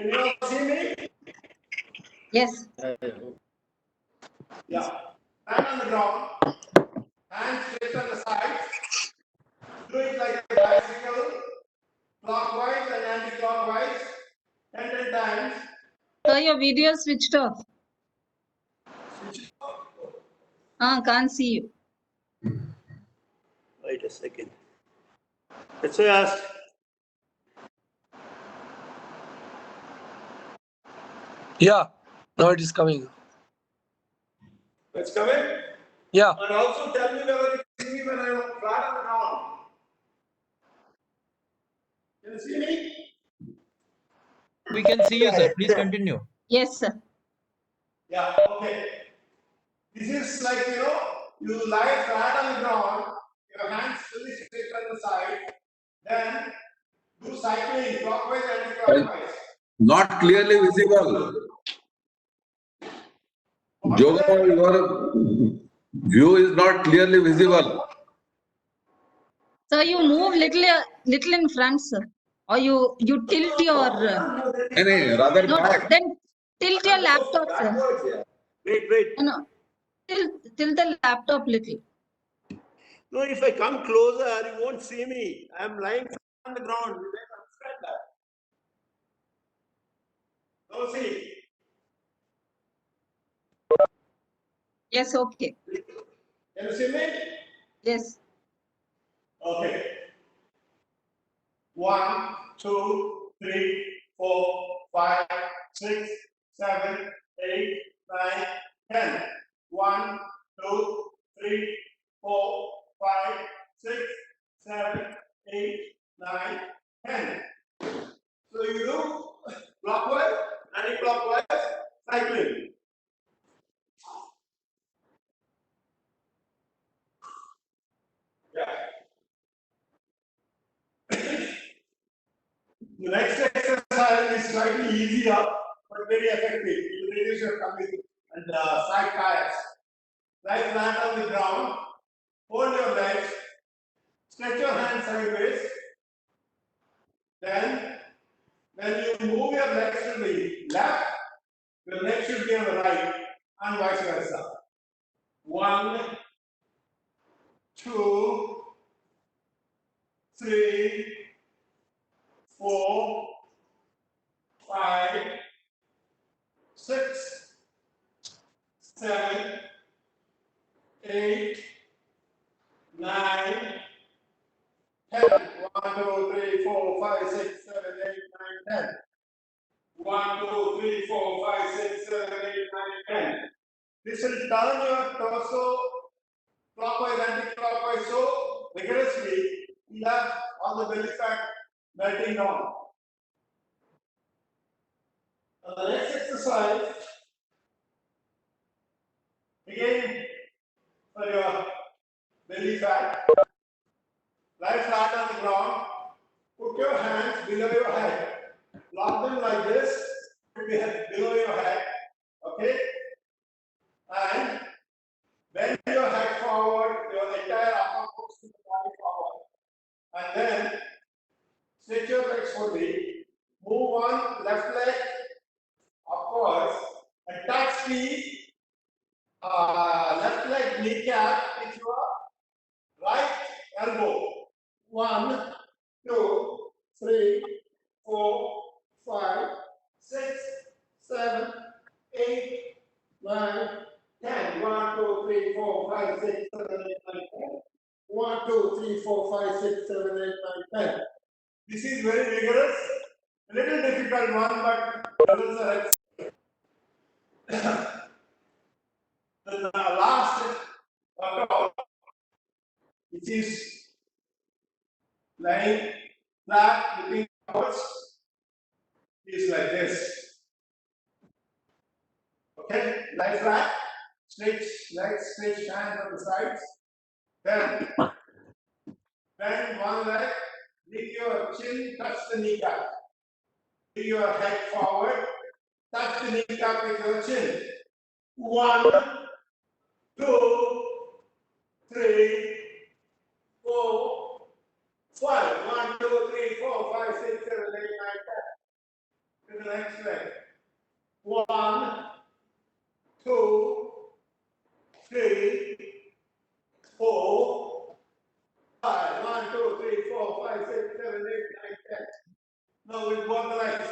Can you all see me? Yes. Yeah. Hand on the ground. Hands straight on the sides. Do it like a bicycle, clockwise and anti-clockwise, 10 times. So your video switched off. Switch off. Can't see you. Wait a second. Let's ask. Yeah, now it is coming. Let's come in. Yeah. And also tell me whether you see me when I am flat on the ground. Can you see me? We can see you, sir. Please continue. Yes, sir. Yeah, okay. This is like, you lie flat on the ground, your hands fully straight on the side, then do cycling clockwise and anti-clockwise. Not clearly visible. Yoga, your view is not clearly visible. So you move little in front, sir. Or you tilt your Rather no, back. then tilt your laptop, sir. Wait. No. Tilt the laptop little. No, if I come closer, you won't see me. I'm lying on the ground. You guys understand that? No, see. Yes, okay. Can you see me? Yes. Okay. 1, 2, 3, 4, 5, 6, 7, 8, 9, 10. 1, 2, 3, 4, 5, 6, 7, 8, 9, 10. So you do clockwise, anti-clockwise, cycling. Yeah. The next exercise is slightly easier but very effective. It will reduce your tummy and side tires. Lie flat on the ground, hold your legs, stretch your hands sideways. Then, when you move your legs to the left, your leg should be on the right, and vice versa. 1, 2, 3, 4, 5, 6, 7, 8, 9, 10. 1, 2, 3, 4, 5, 6, 7, 8, 9, 10. 1, 2, 3, 4, 5, 6, 7, 8, 9, 10. This will turn your torso clockwise and anti-clockwise so vigorously you have all the belly fat melting down. Now the next exercise, again for your belly fat, lie flat on the ground, put your hands below your head, lock them like this, below your head, okay? And bend your head forward, your entire upper push the body forward. And then stretch your legs fully, move on left leg upwards, and touch the left leg kneecap with your right elbow. 1, 2, 3, 4, 5, 6, 7, 8, 9, 10. 1, 2, 3, 4, 5, 6, 7, 8, 9, 10. 1, 2, 3, 4, 5, 6, 7, 8, 9, 10. This is very vigorous, a little difficult one, but results are excellent. The last workout, which is lying flat, looking upwards, is like this. Okay, lie flat, stretch legs, stretch hands on the sides. Then bend one leg, leave your chin, touch the kneecap. Leave your head forward, touch the kneecap with your chin. 1, 2, 3, 4, 5. 1, 2, 3, 4, 5, 6, 7, 8, 9, 10. To the next So with both the legs.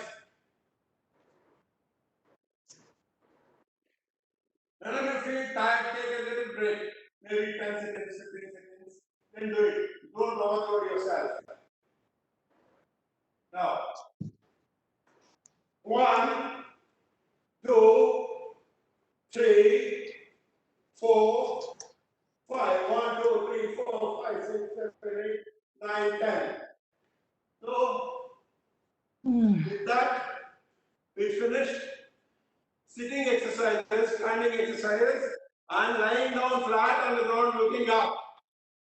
Whenever you feel tired, take a little break. Maybe 10 seconds, 15 seconds. Then do it. Don't overload yourself. Now, 1, 2, 3, 4, 5. 1, 2, 3, 4, 5, 6, 7, 8, 9, 10. So, with that, we finished sitting exercises, standing exercises, and lying down flat on the ground looking up.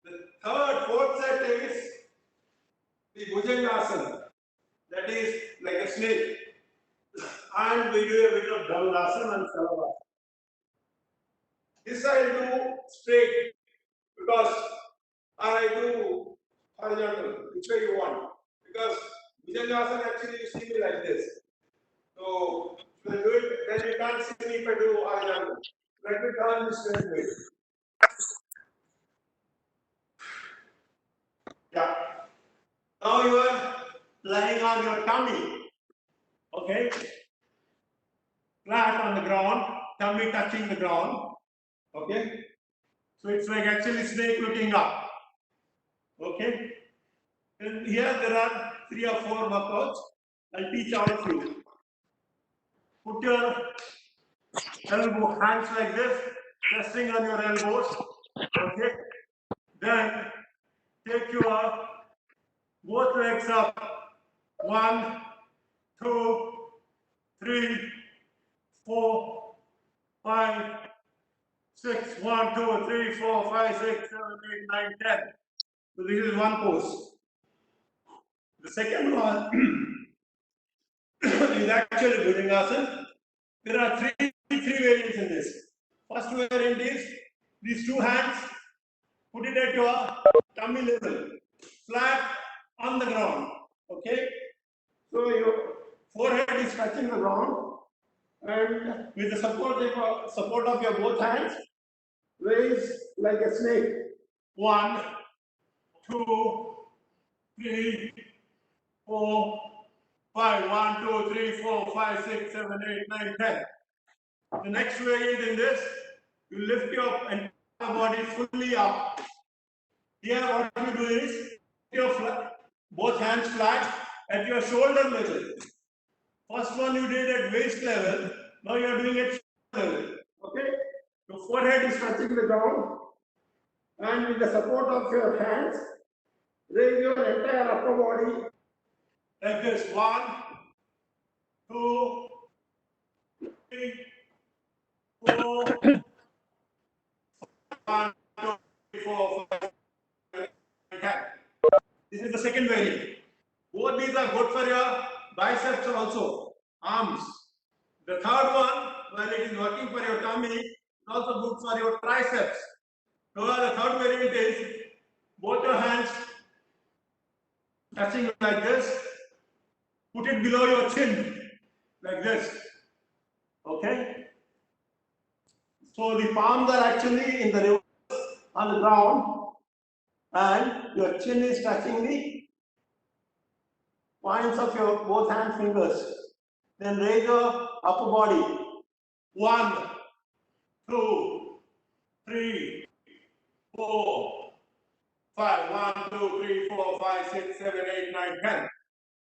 The third, fourth set is the Bhujangasana. That is like a snake. And we do a bit of Dharmasana and Salavasana. This I do straight because I do horizontal, which way you want. Because Bhujangasana actually you see me like this. So if I do it, then you can't see me if I do horizontal. Let me turn this straight way. Yeah. Now you are lying on your tummy. Okay? Flat on the ground, tummy touching the ground. Okay? So it's like actually snake looking up. Okay? And here there are 3 or 4 workouts. I'll teach all of you. Put your elbow hands like this, resting on your elbows. Okay? Then take your both legs up. 1, 2, 3, 4, 5, 6. 1, 2, 3, 4, 5, 6, 7, 8, 9, 10. So this is one pose. The second one is actually Bhujangasana. There are three variants in this. First variant is these 2 hands, put it at your tummy level, flat on the ground. Okay? So your forehead is touching the ground, and with the support of your both hands, raise like a snake. 1, 2, 3, 4, 5. 1, 2, 3, 4, 5, 6, 7, 8, 9, 10. The next variant in this, you lift your entire body fully up. Here what you do is, your both hands flat at your shoulder level. First one you did at waist level, now you are doing it shoulder level. Okay? Your forehead is touching the ground, and with the support of your hands, raise your entire upper body like this. 1, 2, 3, 4, 1, 2, 3, 4, 5, 6, 7, 8, 10. This is the second variant. Both these are good for your biceps also, arms. The third one, while it is working for your tummy, is also good for your triceps. So the third variant is both your hands touching like this. Put it below your chin, like this. Okay? So the palms are actually in the reverse on the ground, and your chin is touching the points of your both hand fingers. Then raise your upper body. 1, 2, 3, 4, 5. 1, 2, 3, 4, 5, 6, 7, 8, 9, 10.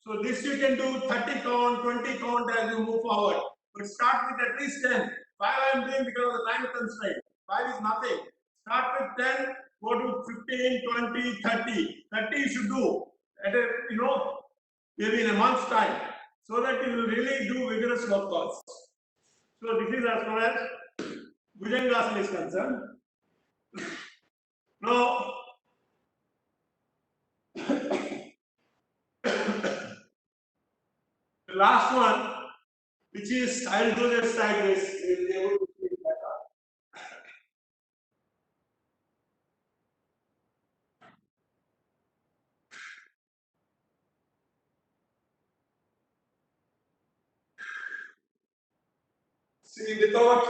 So this you can do 30 count, 20 count as you move forward. But start with at least 10. 5 I am doing because of the time constraint. 5 is nothing. Start with 10, go to 15, 20, 30. 30 you should do at a, maybe in a month's time, so that you will really do vigorous workouts. So this is as far as Bhujangasana is concerned. Now, the last one, which is, I'll do this sideways, you'll be able to see it better. See, without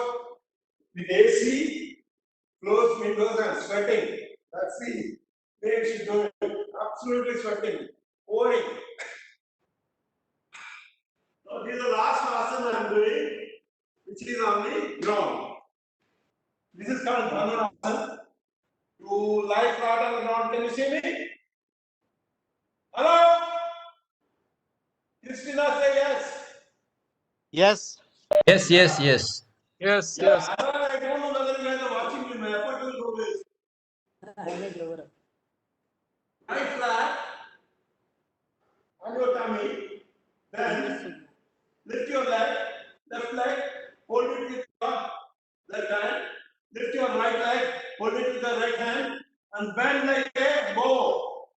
the AC, closed windows and sweating. That's the way you should do it. Absolutely sweating, pouring. is the last asana I am doing, which is on the ground. This is called Dhanurasana. You lie flat on the ground. Can you see me? Hello? Christina, say yes. Yes. Yes, yes, yes. Yes, Yeah, yes. I don't know whether you guys are watching me. My effort will go this. Lie flat on your tummy. Then lift your leg, left leg, hold it with your left hand. Lift your right leg, hold it with the right hand, and bend like a bow.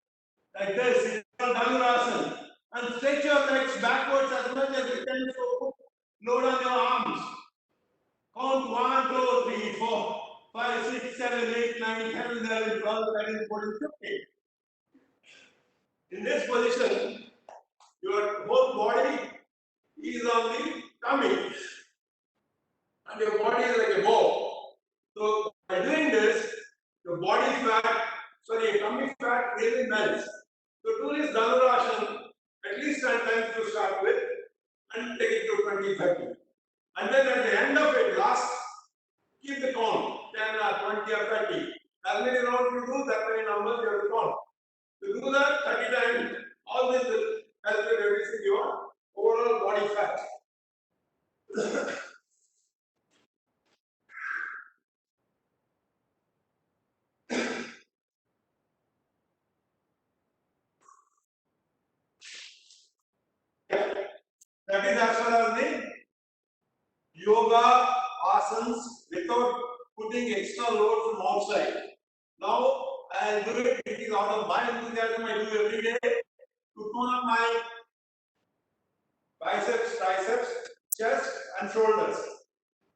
Like this. It's called Dhanurasana. And stretch your legs backwards as much as you can. So put load on your arms. Count 1, 2, 3, 4, 5, 6, 7, 8, 9, 10, 11, 12, 13, 14, 15. In this position, your whole body is on the tummy. And your body is like a bow. So by doing this, your body fat, your tummy fat really melts. So do this Dhanurasana at least 10 times to start with and take it to 20, 30. And then at the end of it, last, keep the count 10 or 20 or 30. As many rounds you do, that many numbers you have to count. To do that 30 times, all this will help you reducing your overall body fat. That is as far as the yoga asanas without putting extra load from outside. Now I'll do it. It is out of my enthusiasm. I do every day to tone up my biceps, triceps, chest, and shoulders.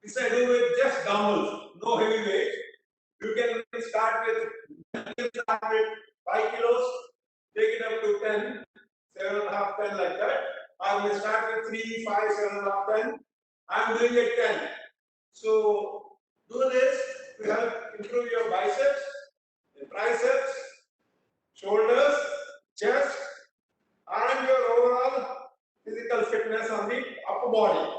This I do with just dumbbells, no heavy weight. You can start with 5 kilos, take it up to 10, 7.5, 10 like that. I will start with 3, 5, 7.5, 10. I'm doing it 10. So do this to help improve your biceps, triceps, shoulders, chest, and your overall physical fitness on the upper body.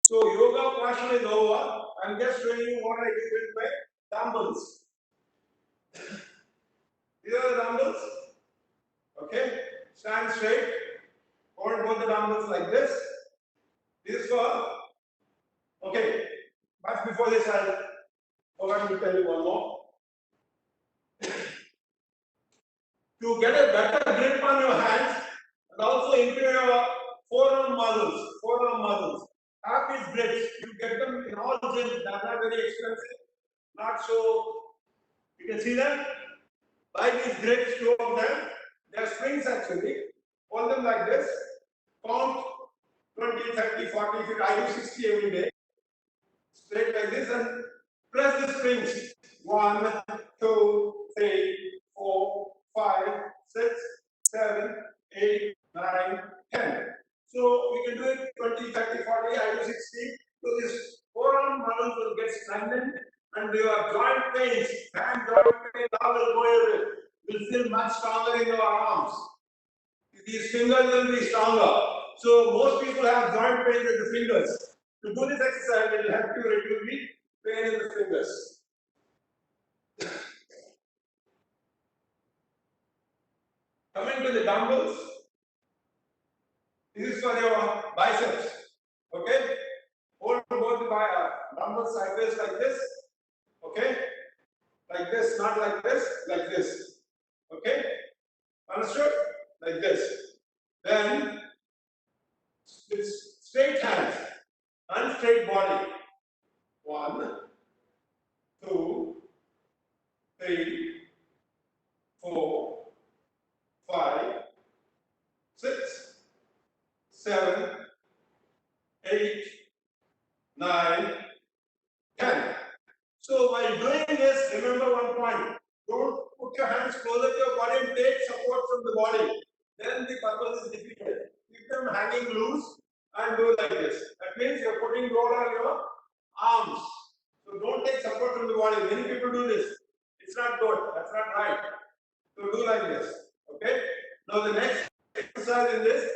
So yoga portion is over. I'm just showing you what I do with my dumbbells. These are the dumbbells. Okay, stand straight. Hold both the dumbbells like this. This is for, okay, but before this I'll forgot to tell you one more. To get a better grip on your hands and also improve your forearm muscles. Have these grips. You get them in all gyms. They're not very expensive. Not so. You can see them. Buy these grips, 2 of them. They're springs actually. Hold them like this. Count 20, 30, 40. I do 60 every day. Straight like this and press the springs. 1, 2, 3, 4, 5, 6, 7, 8, 9, 10. So we can do it 20, 30, 40, I do 60. So this forearm muscles will get strengthened and your joint pains, hand joint pain, all will go away. Will feel much stronger in your arms. These fingers will be stronger. So most people have joint pain in the fingers. To do this exercise, it will help you reduce the pain in the fingers. Coming to the dumbbells, this is for your biceps. Okay? Hold both the dumbbells sideways like this. Okay? Like this, not like this, like this. Okay? Understood? Like this. Then, with straight hands and straight body. 1, 2, 3, 4, 5, 6, 7, 8, 9, 10. So while doing this, remember one point. Don't put your hands closer to your body and take support from the body. Then the purpose is defeated. Keep them hanging loose and do like this. That means you're putting load on your arms. So don't take support from the body. Many people do this. It's not good. That's not right. So do like this. Okay? Now the next exercise in this,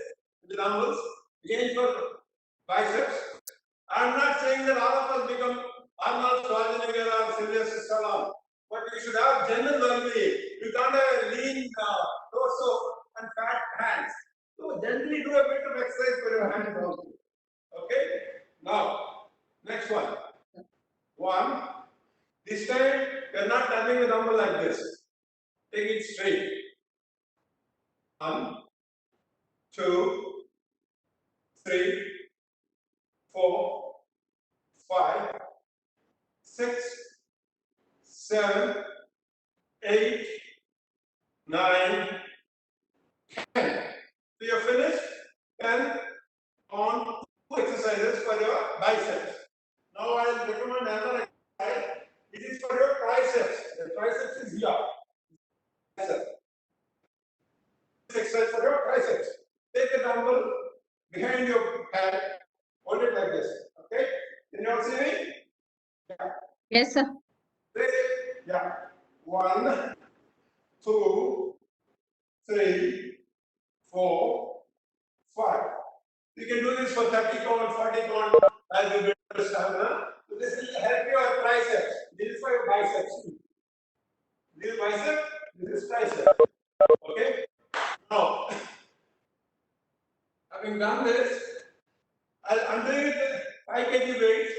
the dumbbells, again for biceps. I'm not saying that all of us become Arnold Schwarzenegger or Sylvester Stallone, but you should have general well-being. You can't have a lean torso and fat hands. So generally do a bit of exercise for your hands also. Okay? Now, next one. One. This time you're not turning the dumbbell like this. Take it straight. 1, 2, 3, 4, 5, 6, 7, 8, 9, 10. So you're finished. 10 on 2 exercises for your biceps. Now I'll recommend another exercise. It is for your triceps. The triceps is here. Bicep. This exercise for your triceps. Take the dumbbell behind your head. Hold it like this. Okay? Can you all see me? Yeah. Yes, sir. Yeah. 1, 2, 3, 4, 5. You can do this for 30 count, 40 count as you build stamina. So this will help your triceps. This is for your biceps. This is bicep, this is tricep. Okay? Now, having done this, I'm doing it with 5 kg weights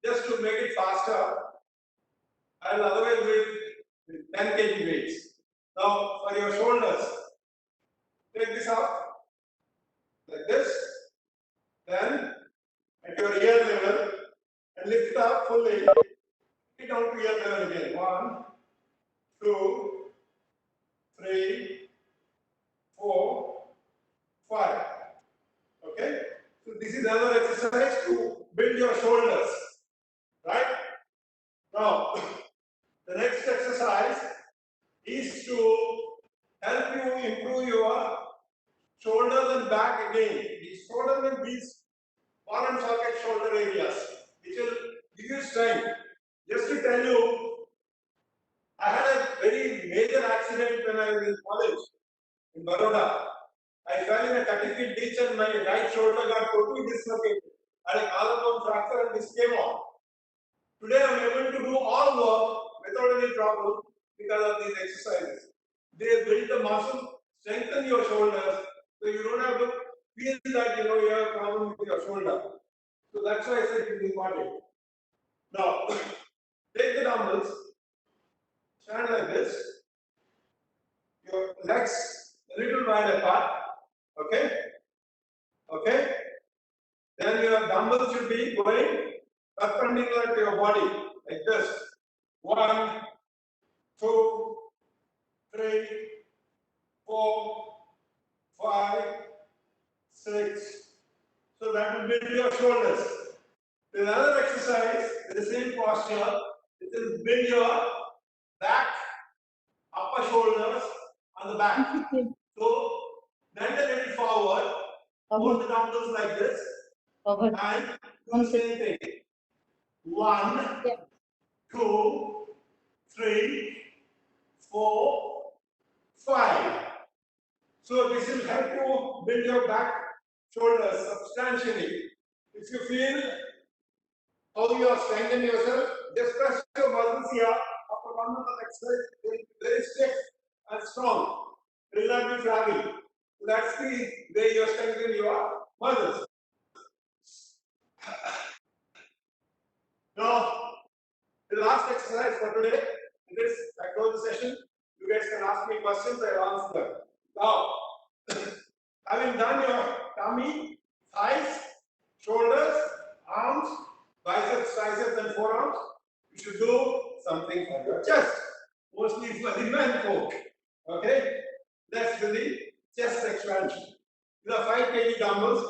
just to make it faster. I'll otherwise do it with 10 kg weights. Now, for your shoulders, take this up like this, then at your ear level, and lift it up fully, it down to ear level again. 1, 2, 3, 4, 5. Okay? So this is another exercise to build your shoulders. Right? Now, the next exercise is to help you improve your shoulders and back again. These shoulders and these ball and socket shoulder areas, which will give you strength. Just to tell you, I had a very major accident when I was in college in Baroda. I fell in a 30-feet ditch and my right shoulder got totally dislocated. I had a collarbone fracture and this came off. Today I am able to do all work without any trouble because of these exercises. They build the muscle, strengthen your shoulders, so you don't have to feel that you have a problem with your shoulder. So that's why I said it is important. Now, take the dumbbells, stand like this, your legs a little wide apart, okay? Okay? Then your dumbbells should be going perpendicular to your body, like this. 1, 2, 3, 4, 5, 6. So that will build your shoulders. There's another exercise in the same posture. It will build your back, upper shoulders, and the back. So bend a little forward, hold the dumbbells like this, and do the same thing. 1, 2, 3, 4, 5. So this will help you build your back shoulders substantially. If you feel how you are strengthening yourself, just press your muscles here. After 1 month of exercise, they will be very stiff and strong. They will not be flabby. So that's the way you are strengthening your muscles. Now, the last exercise for today, this I close the session. You guys can ask me questions, I will answer them. Now, having done your tummy, thighs, shoulders, arms, biceps, triceps, and forearms, you should do something for your chest, mostly for the men folk. Okay? That's the chest expansion. These are 5 kg dumbbells.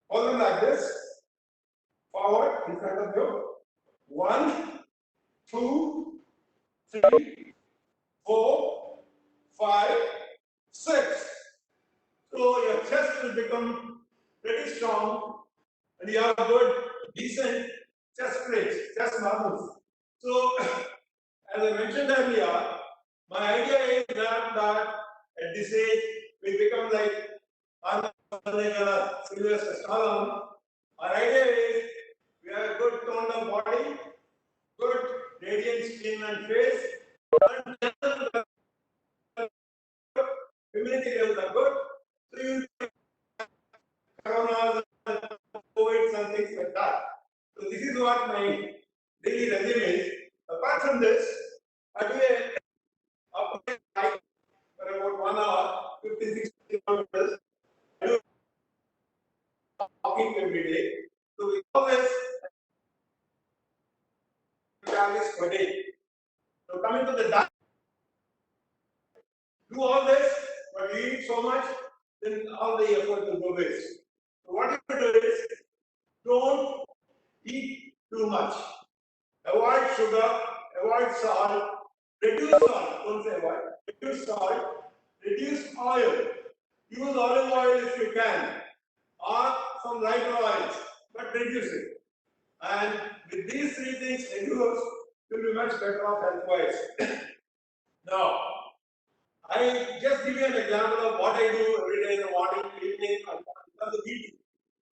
Hold them like this, forward in front of you. 1, 2, 3, 4, 5, 6. So your chest will become pretty strong and you have good, decent chest plates, chest muscles. So, as I mentioned earlier, my idea is that at this age we become like Sylvester Stallone. Our idea is we have a good toned up body, good radiant skin and face, and immunity levels are good. So you corona, COVID, and things like that. So this is what my daily regime is. Apart from this, I do a upgrade hike for about 1 hour, 56 kilometers. I do walking every day. So we always calories per day. So coming to the diet, do all this, but you eat so much, then all the effort will go waste. So what you do is, don't eat too much. Avoid sugar, avoid salt, reduce salt, don't say avoid, reduce salt, reduce oil. Use olive oil if you can, or some lighter oils, but reduce it. And with these three things reduced, you'll be much better off health-wise. Now, I just give you an example of what I do every day in the morning, evening, and the week.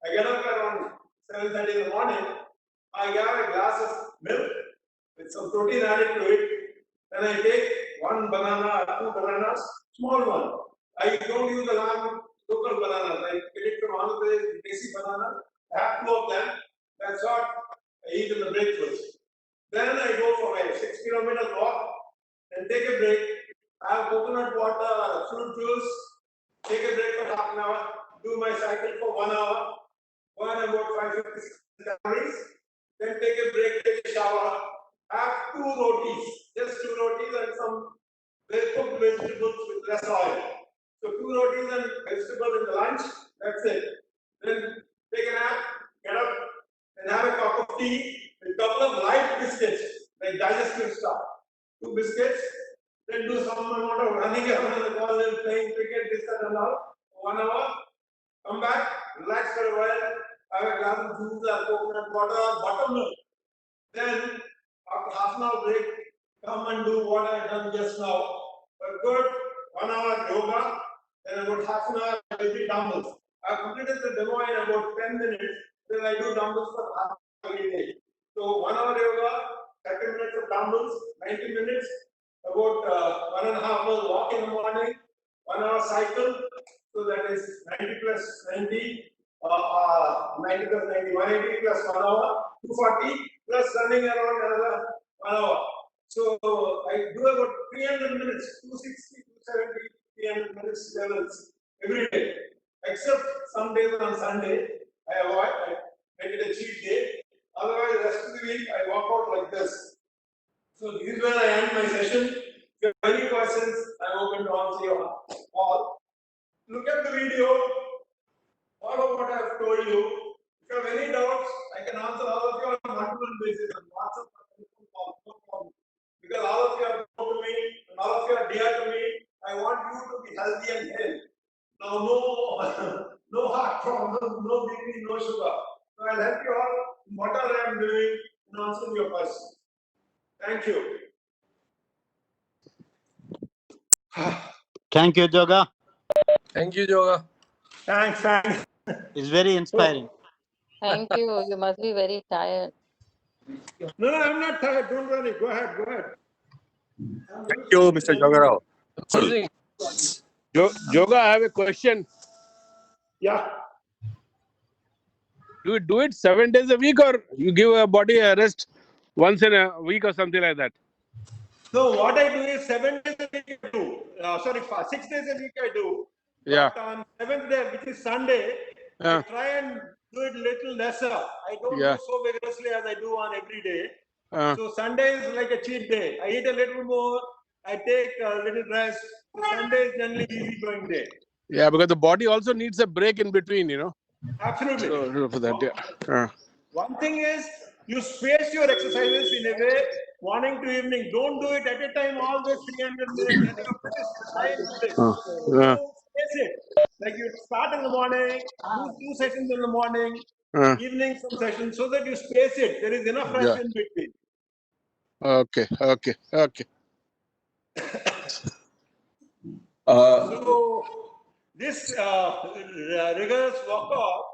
I get up around 7:30 in the morning. I have a glass of milk with some protein added to it. Then I take one banana or two bananas, small one. I don't use the local bananas. I get it from Andhra Pradesh, desi banana. I have two of them. That's what I eat in the breakfast. Then I go for my 6-kilometer walk and take a break. I have coconut water, fruit juice, take a break for half an hour, do my cycle for 1 hour, burn about 550 calories, then take a break, take a shower, have 2 rotis, just 2 rotis and some cooked vegetables with less oil. So 2 rotis and vegetables in the lunch, that's it. Then take a nap, get up, and have a cup of tea with a couple of light biscuits, like digestive stuff. 2 biscuits, then do some amount of running around in the garden, playing cricket, this and all, 1 hour, come back, relax for a while, have a glass of juice or coconut water or buttermilk. Then, after half an hour break, come and do what I have done just now. A good 1 hour yoga, then about half an hour I do dumbbells. I have completed the demo in about 10 minutes, then I do dumbbells for half an hour every day. So 1 hour yoga, 30 minutes of dumbbells, 90 minutes, about 1.5 hours walk in the morning, 1 hour cycle, so that is 90 plus 90, 90 plus 90, 180 plus 1 hour, 240 plus running around another 1 hour. So I do about 300 minutes, 260, 270, 300 minutes levels every day, except some days on Sunday, I avoid, I make it a cheat day. Otherwise, the rest of the week, I walk out like this. So this is where I end my session. If you have any questions, I'm open to answer your all. Look at the video, follow what I have told you. If you have any doubts, I can answer all of you on a one-to-one basis on WhatsApp or telephone call, no problem. Because all of you are known to me and all of you are dear to me. I want you to be healthy and healthy. Now, no heart problem, no BP, no sugar. So I'll help you all in whatever I am doing in answering your questions. Thank you. Thank you, Yoga. Thank you, Yoga. Thanks. It's very inspiring. Thank you. You must be very tired. No, I'm not tired. Don't worry. Go ahead. Thank you, Mr. Jogarao. Amazing. Yoga, I have a question. Yeah. Do you do it 7 days a week or you give a body a rest once in a week or something like that? So what I do is 7 days a week I do. 6 days a week I do. Yeah. But on 7th day, which is Sunday, I try and do it little lesser. I don't do so vigorously as I do on every day. So Sunday is like a cheat day. I eat a little more. I take a little rest. So Sunday is generally easy going day. Yeah, because the body also needs a break in between, you know. Absolutely. So for that, yeah. One thing is, you space your exercises in a way, morning to evening. Don't do it at a time, all this 300 minutes. Then you finish, try and do this. So space it. Like you start in the morning, do 2 sessions in the morning, evening some sessions, so that you space it. There is enough rest in between. Okay. So this rigorous workout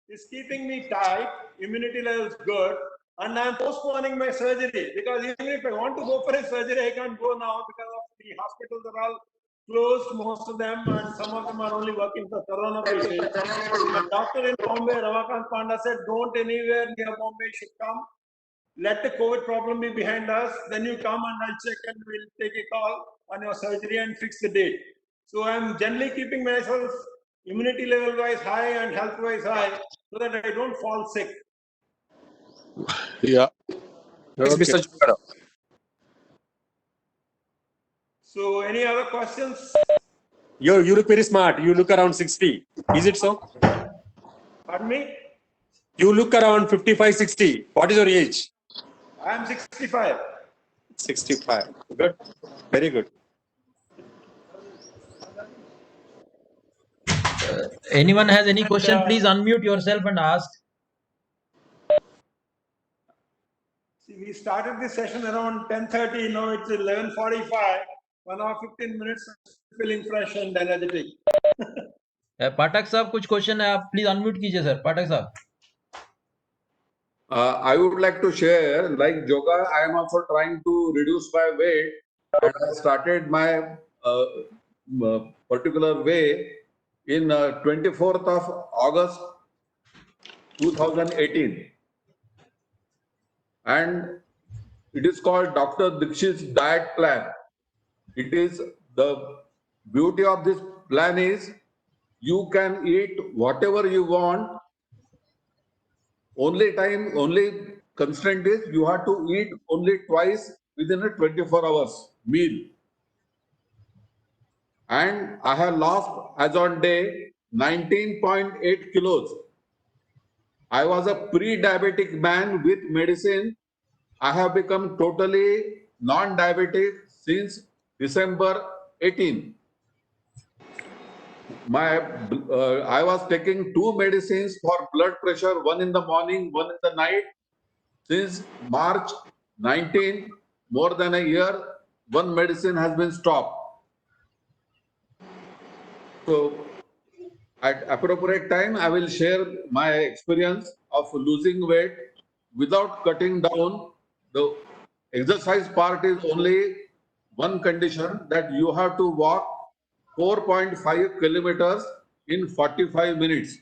is keeping me tight, immunity level is good, and I'm postponing my surgery because even if I want to go for a surgery, I can't go now because of the hospitals are all closed, most of them, and some of them are only working for corona patients. My doctor in Bombay, Ramakant Panda, said, don't anywhere near Bombay should come. Let the COVID problem be behind us. Then you come and I'll check and we'll take a call on your surgery and fix the date. So I'm generally keeping myself immunity level wise high and health wise high so that I don't fall sick. Yeah. Yes, Okay. Mr. Jogara. So any other questions? You look very smart. You look around 60. Is it so? Pardon me? You look around 55, 60. What is your age? I'm 65. 65. Good. Very good. Anyone has any question, please unmute yourself and ask. See, we started this session around 10:30. Now it's 11:45. 1 hour 15 minutes, feeling fresh and energetic. पाठक साहब कुछ question है, आप please unmute कीजिए sir. पाठक साहब. I would like to share, like yoga, I am also trying to reduce my weight, and I started my particular way in 24th of August 2018, and it is called Dr. Dikshit's diet plan. It is the beauty of this plan is you can eat whatever you want. Only constraint is you have to eat only twice within a 24 hours meal. And I have lost as on day 19.8 kilos. I was a pre-diabetic man with medicine. I have become totally non-diabetic since December 18. I was taking 2 medicines for blood pressure, one in the morning, one in the night. Since March 19, more than a year, one medicine has been stopped. So at appropriate time, I will share my experience of losing weight without cutting down. The exercise part is only one condition, that you have to walk 4.5 kilometers in 45 minutes.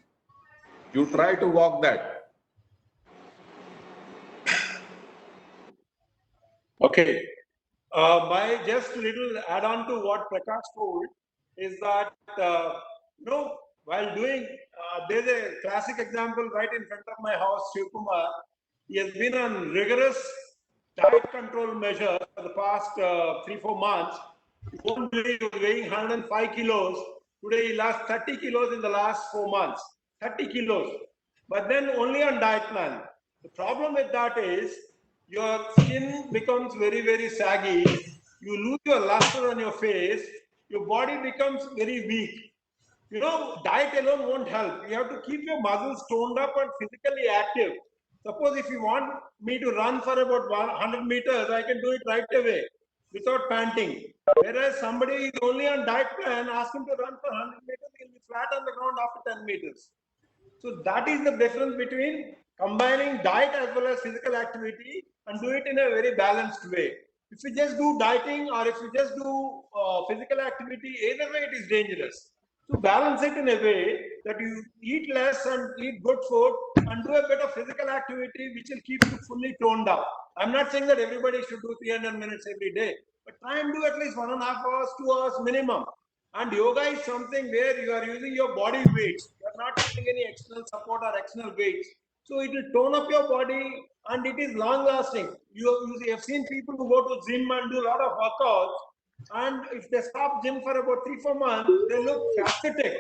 You try to walk that. Okay. My just little add on to what Prakash told is that, while doing, there's a classic example right in front of my house, Shivkumar. He has been on rigorous diet control measures for the past 3-4 months. You won't believe he was weighing 105 kilos. Today he lost 30 kilos in the last 4 months. 30 kilos. But then only on diet plan. The problem with that is your skin becomes very, very saggy. You lose your luster on your face. Your body becomes very weak. Diet alone won't help. You have to keep your muscles toned up and physically active. Suppose if you want me to run for about 100 meters, I can do it right away without panting. Whereas somebody is only on diet plan, ask him to run for 100 meters, he'll be flat on the ground after 10 meters. So that is the difference between combining diet as well as physical activity and do it in a very balanced way. If you just do dieting or if you just do physical activity, either way it is dangerous. To balance it in a way that you eat less and eat good food and do a bit of physical activity which will keep you fully toned up. I'm not saying that everybody should do 300 minutes every day, but try and do at least 1.5 hours, 2 hours minimum. And yoga is something where you are using your body weights. You are not using any external support or external weights. So it will tone up your body and it is long lasting. You have seen people who go to gym and do a lot of workouts, and if they stop gym for about 3-4 months, they look fascitic.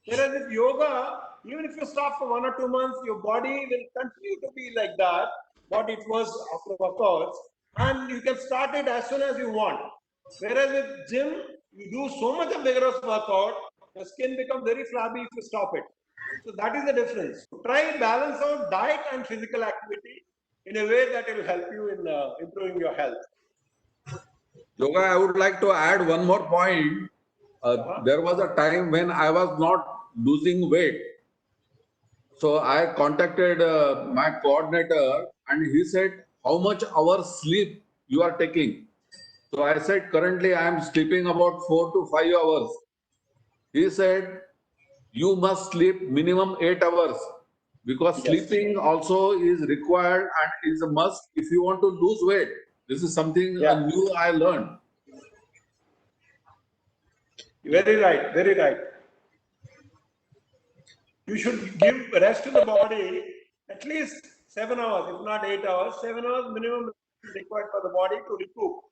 Whereas with yoga, even if you stop for 1 or 2 months, your body will continue to be like that, what it was after workouts, and you can start it as soon as you want. Whereas with gym, you do so much of vigorous workout, your skin becomes very flabby if you stop it. So that is the difference. Try balance out diet and physical activity in a way that will help you in improving your health. Yoga, I would like to add one more point. there was a time when I was not losing weight. So I contacted my coordinator and he said, how much hours sleep you are taking? So I said, currently I am sleeping about 4 to 5 hours. He said, you must sleep minimum 8 hours because sleeping also is required and is a must if you want to lose weight. This is something new I learned. Very right, very right. You should give rest to the body at least 7 hours, if not 8 hours. 7 hours minimum is required for the body to recoup.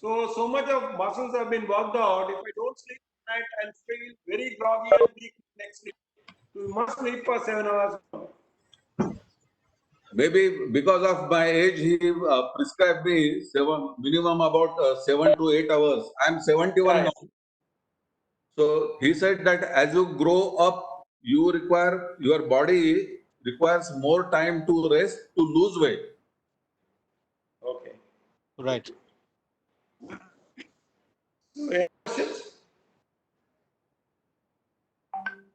So much of muscles have been worked out. If I don't sleep at night, I'll feel very groggy and weak next sleep. You must sleep for 7 hours. Maybe because of my age, he prescribed me minimum about 7 to 8 hours. I am 71 now. So he said that as you grow up, your body requires more time to rest to lose weight. Okay. Right. Any questions?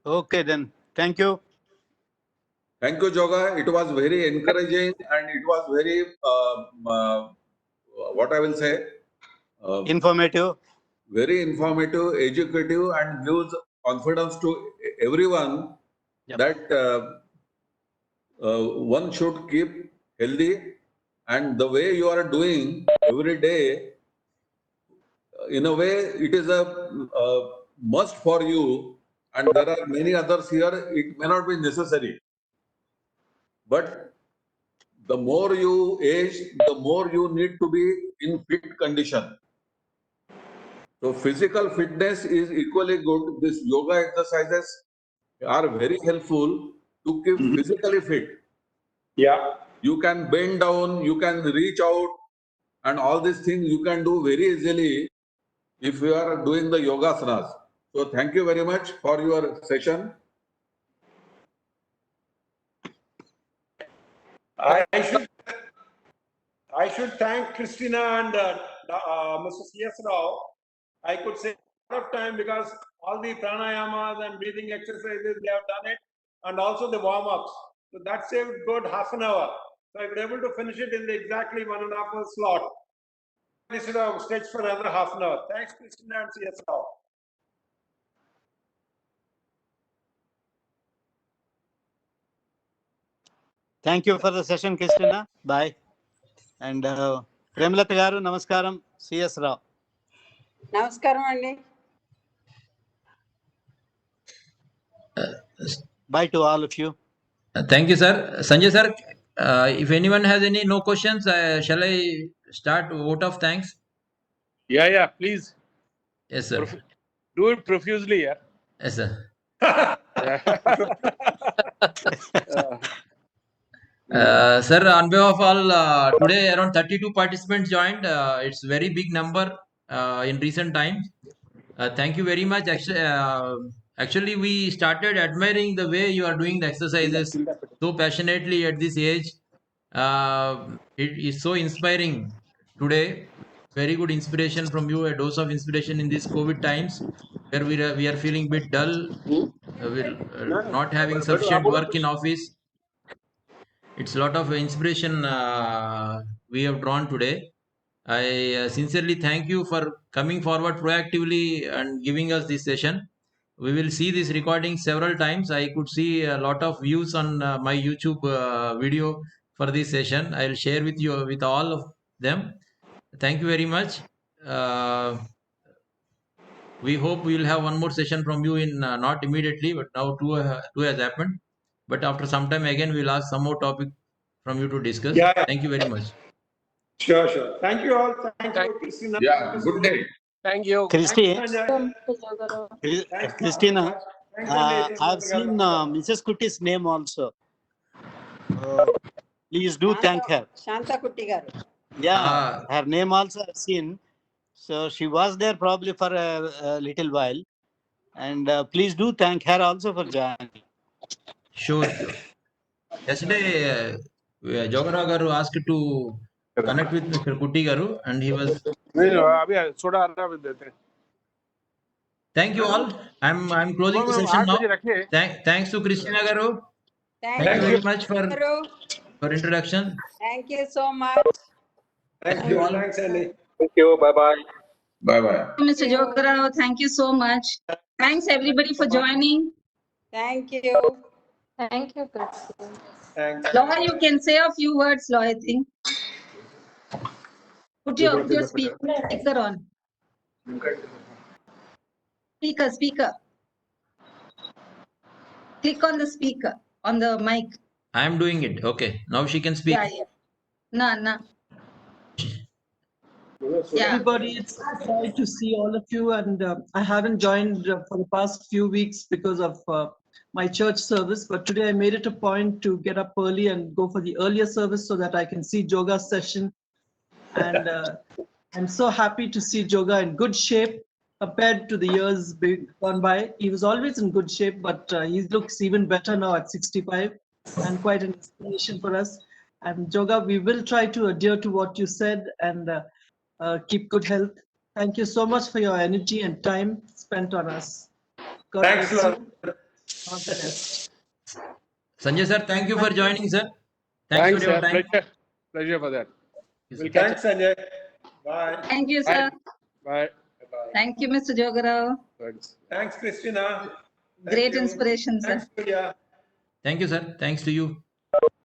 Okay, then. Thank you. Thank you, Joga. It was very encouraging and it was very, what I will say, Informative. very informative, educative, and gives confidence to everyone that one should keep healthy. And the way you are doing every day, in a way, it is a must for you. And there are many others here, it may not be necessary. But the more you age, the more you need to be in fit condition. So physical fitness is equally good. These yoga exercises are very helpful to keep physically fit. Yeah. You can bend down, you can reach out, and all these things you can do very easily if you are doing the yogasanas. So thank you very much for your session. I should thank Christina and Mr. C.S. Rao. I could say a lot of time because all the pranayamas and breathing exercises, they have done it, and also the warm-ups. So that saved good half an hour. So I was able to finish it in the exactly 1.5 hour slot. I should have stretched for another half an hour. Thanks, Christina and C.S. Rao. Thank you for the session, Christina. Bye. And Premlata garu, namaskaram. CS Rao. నమస్కారం అండి. Bye to all of you. Thank you, sir. Sanjay sir, if anyone has any no questions, shall I start vote of thanks? Yeah, please. Yes, sir. Do it profusely, yeah. Yes, sir. Sir, on behalf of all, today around 32 participants joined. It's very big number in recent times. Thank you very much. Actually, we started admiring the way you are doing the exercises so passionately at this age. It is so inspiring today. Very good inspiration from you, a dose of inspiration in these COVID times where we are feeling bit dull, not having sufficient work in office. It's a lot of inspiration we have drawn today. I sincerely thank you for coming forward proactively and giving us this session. We will see this recording several times. I could see a lot of views on my YouTube video for this session. I'll share with you with all of them. Thank you very much. We hope we will have one more session from you in not immediately, but now two has happened. But after some time again, we'll ask some more topic from you to discuss. Yeah. Thank you very much. Sure. Thank you all. Thank you, Christina. Yeah, good day. Thank you. Christina, I've seen Mrs. Kutti's name also. Please do thank her. Shanta కుట్టి గారు. Yeah, her name also I've seen. So she was there probably for a little while. And please do thank her also for joining. Sure. Yesterday, Jogara Garu asked to connect with Mr. Kutti Garu, and he was. नहीं अभी soda आ रहा है देते हैं Thank you all. I'm closing the ma'am session 8 now. बजे रखिए. Thanks to Christina Garu. Thank Thank you you. very much for Garu. introduction. Thank you so much. Thank you you. all. Thanks, Andy. Thank you. Bye bye. Bye-bye. Mr. Jogarao, thank you so much. Thanks everybody for joining. Thank you. Thank you, Christine. Thanks. Laura, you can say a few words, Laura, I think. Put your speaker on. Speaker. Click on the speaker, on the mic. I am doing it. Okay. Now she can speak. Yeah. Nah. Yeah. Everybody, it's exciting to see all of you, and I haven't joined for the past few weeks because of my church service, but today I made it a point to get up early and go for the earlier service so that I can see Joga's session. And I'm so happy to see Joga in good shape compared to the years gone by. He was always in good shape, but he looks even better now at 65 and quite an inspiration for us. And Joga, we will try to adhere to what you said and keep good health. Thank you so much for your energy and time spent on us. God Thanks, bless Laura. you. All the best. Sanjay sir, thank you for joining, sir. Thanks Thanks, for your sir. time. Pleasure for that. We'll catch up. Thanks, Sanjay. Bye. Thank you, sir. Bye. Thank you, Mr. Jogarao. Thanks. Thanks, Christina. Thank Great you. inspiration, sir. Thanks, Surya. Thank you, sir. Thanks to you.